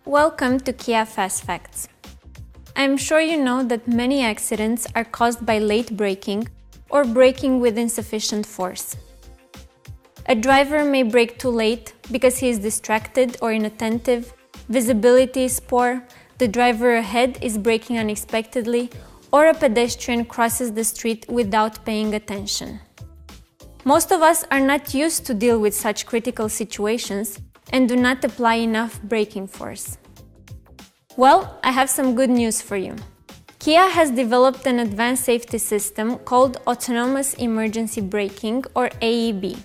Welcome to Kia Fast Facts. I'm sure you know that many accidents are caused by late braking or braking with insufficient force. A driver may brake too late because he is distracted or inattentive, visibility is poor, the driver ahead is braking unexpectedly, or a pedestrian crosses the street without paying attention. Most of us are not used to deal with such critical situations and do not apply enough braking force. Well, I have some good news for you. Kia has developed an advanced safety system called Autonomous Emergency Braking, or AEB.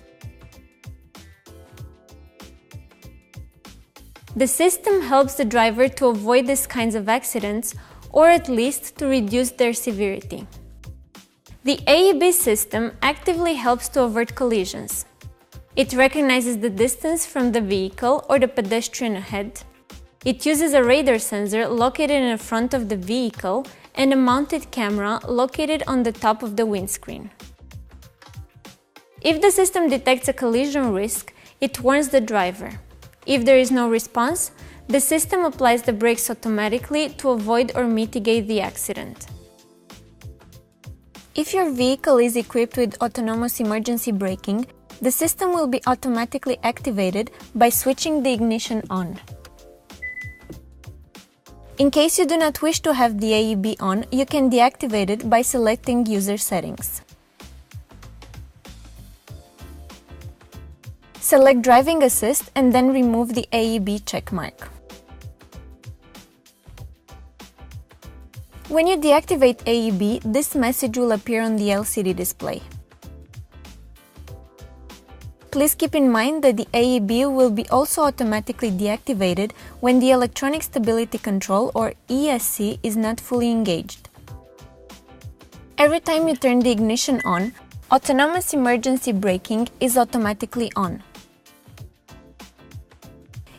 The system helps the driver to avoid these kinds of accidents, or at least to reduce their severity. The AEB system actively helps to avert collisions. It recognizes the distance from the vehicle or the pedestrian ahead. It uses a radar sensor located in the front of the vehicle and a mounted camera located on the top of the windscreen. If the system detects a collision risk, it warns the driver. If there is no response, the system applies the brakes automatically to avoid or mitigate the accident. If your vehicle is equipped with autonomous emergency braking, the system will be automatically activated by switching the ignition on. In case you do not wish to have the AEB on, you can deactivate it by selecting User Settings. Select Driving Assist and then remove the AEB checkmark. When you deactivate AEB, this message will appear on the LCD display. Please keep in mind that the AEB will be also automatically deactivated when the Electronic Stability Control, or ESC, is not fully engaged. Every time you turn the ignition on, autonomous emergency braking is automatically on.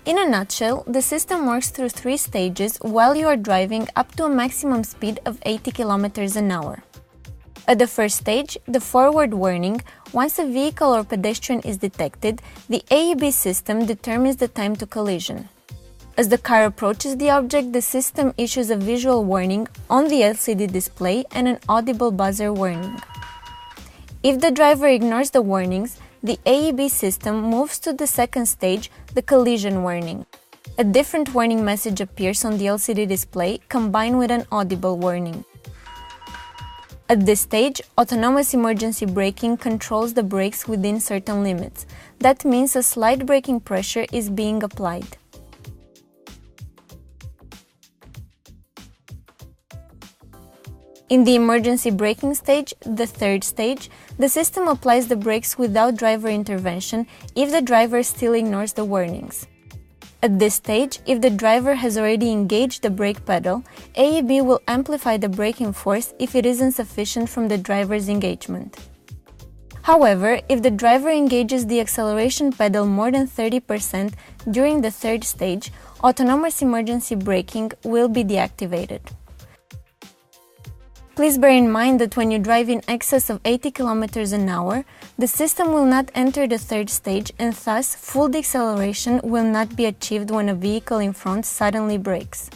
In a nutshell, the system works through 3 stages while you are driving up to a maximum speed of 80 km an hour. At the first stage, the forward warning, once a vehicle or pedestrian is detected, the AEB system determines the time to collision. As the car approaches the object, the system issues a visual warning on the LCD display and an audible buzzer warning. If the driver ignores the warnings, the AEB system moves to the second stage, the collision warning. A different warning message appears on the LCD display, combined with an audible warning. At this stage, autonomous emergency braking controls the brakes within certain limits. That means a slight braking pressure is being applied. In the emergency braking stage, the third stage, the system applies the brakes without driver intervention if the driver still ignores the warnings. At this stage, if the driver has already engaged the brake pedal, AEB will amplify the braking force if it is insufficient from the driver's engagement. However, if the driver engages the acceleration pedal more than 30% during the third stage, autonomous emergency braking will be deactivated. Please bear in mind that when you drive in excess of 80 km an hour, the system will not enter the third stage and thus full deceleration will not be achieved when a vehicle in front suddenly brakes.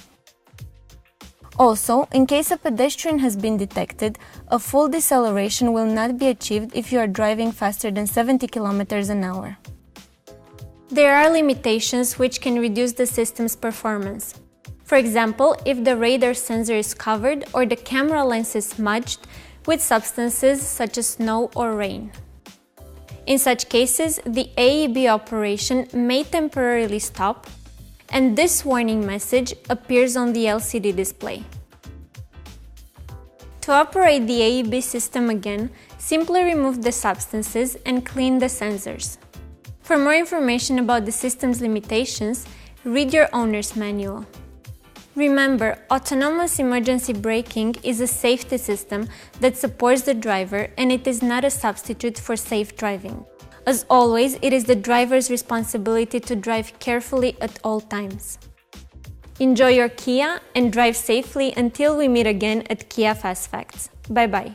Also, in case a pedestrian has been detected, a full deceleration will not be achieved if you are driving faster than 70 km an hour. There are limitations which can reduce the system's performance. For example, if the radar sensor is covered or the camera lens is smudged with substances such as snow or rain. In such cases, the AEB operation may temporarily stop, and this warning message appears on the LCD display. To operate the AEB system again, simply remove the substances and clean the sensors. For more information about the system's limitations, read your owner's manual. Remember, autonomous emergency braking is a safety system that supports the driver, and it is not a substitute for safe driving. As always, it is the driver's responsibility to drive carefully at all times. Enjoy your Kia and drive safely until we meet again at Kia Fast Facts. Bye-bye.